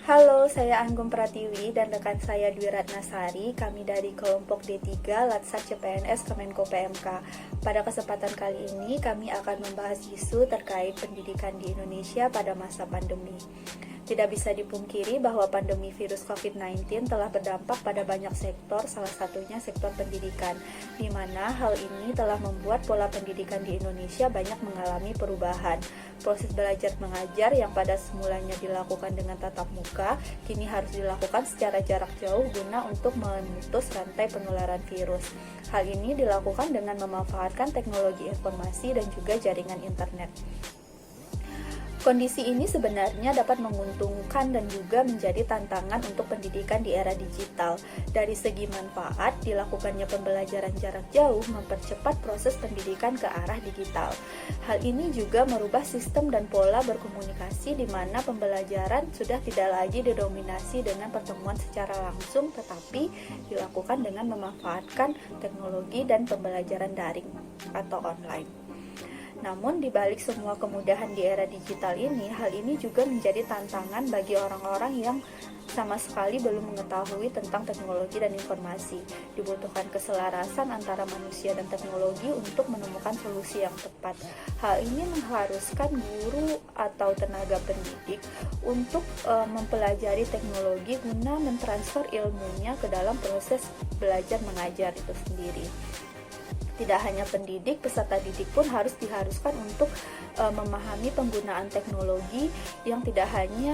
Halo, saya Anggum Pratiwi dan rekan saya Dwi Ratnasari. Kami dari kelompok D3 Latsat CPNS Kemenko PMK. Pada kesempatan kali ini kami akan membahas isu terkait pendidikan di Indonesia pada masa pandemi. Tidak bisa dipungkiri bahwa pandemi virus COVID-19 telah berdampak pada banyak sektor, salah satunya sektor pendidikan, di mana hal ini telah membuat pola pendidikan di Indonesia banyak mengalami perubahan. Proses belajar mengajar yang pada semulanya dilakukan dengan tatap muka, kini harus dilakukan secara jarak jauh guna untuk memutus rantai penularan virus. Hal ini dilakukan dengan memanfaatkan teknologi informasi dan juga jaringan internet. Kondisi ini sebenarnya dapat menguntungkan dan juga menjadi tantangan untuk pendidikan di era digital. Dari segi manfaat, dilakukannya pembelajaran jarak jauh mempercepat proses pendidikan ke arah digital. Hal ini juga merubah sistem dan pola berkomunikasi di mana pembelajaran sudah tidak lagi didominasi dengan pertemuan secara langsung, tetapi dilakukan dengan memanfaatkan teknologi dan pembelajaran daring atau online. Namun, di balik semua kemudahan di era digital ini, hal ini juga menjadi tantangan bagi orang-orang yang sama sekali belum mengetahui tentang teknologi dan informasi. Dibutuhkan keselarasan antara manusia dan teknologi untuk menemukan solusi yang tepat. Hal ini mengharuskan guru atau tenaga pendidik untuk mempelajari teknologi guna mentransfer ilmunya ke dalam proses belajar mengajar itu sendiri. Tidak hanya pendidik, peserta didik pun diharuskan untuk memahami penggunaan teknologi yang tidak hanya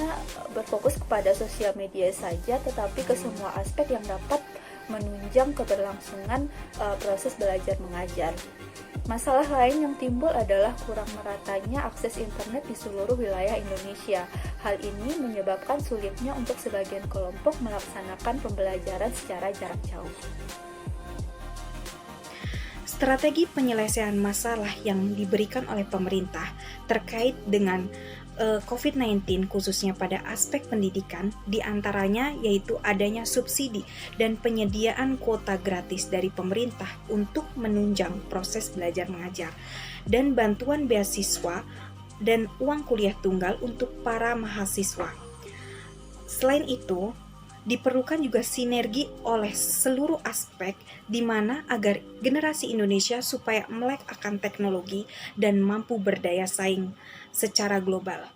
berfokus kepada sosial media saja, tetapi ke semua aspek yang dapat menunjang keberlangsungan proses belajar mengajar. Masalah lain yang timbul adalah kurang meratanya akses internet di seluruh wilayah Indonesia. Hal ini menyebabkan sulitnya untuk sebagian kelompok melaksanakan pembelajaran secara jarak jauh. Strategi penyelesaian masalah yang diberikan oleh pemerintah terkait dengan COVID-19 khususnya pada aspek pendidikan diantaranya yaitu adanya subsidi dan penyediaan kuota gratis dari pemerintah untuk menunjang proses belajar mengajar dan bantuan beasiswa dan uang kuliah tunggal untuk para mahasiswa. Selain itu, diperlukan juga sinergi oleh seluruh aspek di mana agar generasi Indonesia supaya melek akan teknologi dan mampu berdaya saing secara global.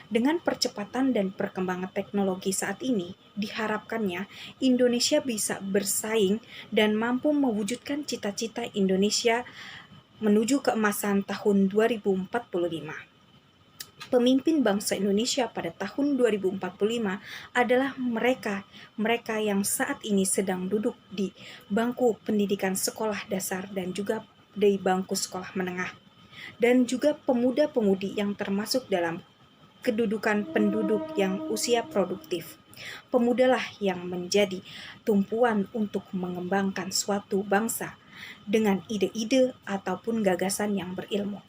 Dengan percepatan dan perkembangan teknologi saat ini, diharapkannya Indonesia bisa bersaing dan mampu mewujudkan cita-cita Indonesia menuju keemasan tahun 2045. Pemimpin bangsa Indonesia pada tahun 2045 adalah mereka yang saat ini sedang duduk di bangku pendidikan sekolah dasar dan juga di bangku sekolah menengah, dan juga pemuda-pemudi yang termasuk dalam kedudukan penduduk yang usia produktif. Pemudalah yang menjadi tumpuan untuk mengembangkan suatu bangsa dengan ide-ide ataupun gagasan yang berilmu,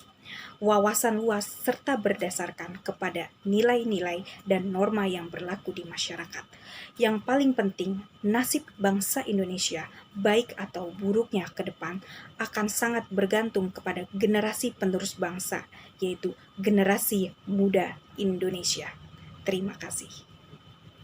wawasan luas, serta berdasarkan kepada nilai-nilai dan norma yang berlaku di masyarakat. Yang paling penting, nasib bangsa Indonesia, baik atau buruknya ke depan, akan sangat bergantung kepada generasi penerus bangsa, yaitu generasi muda Indonesia. Terima kasih.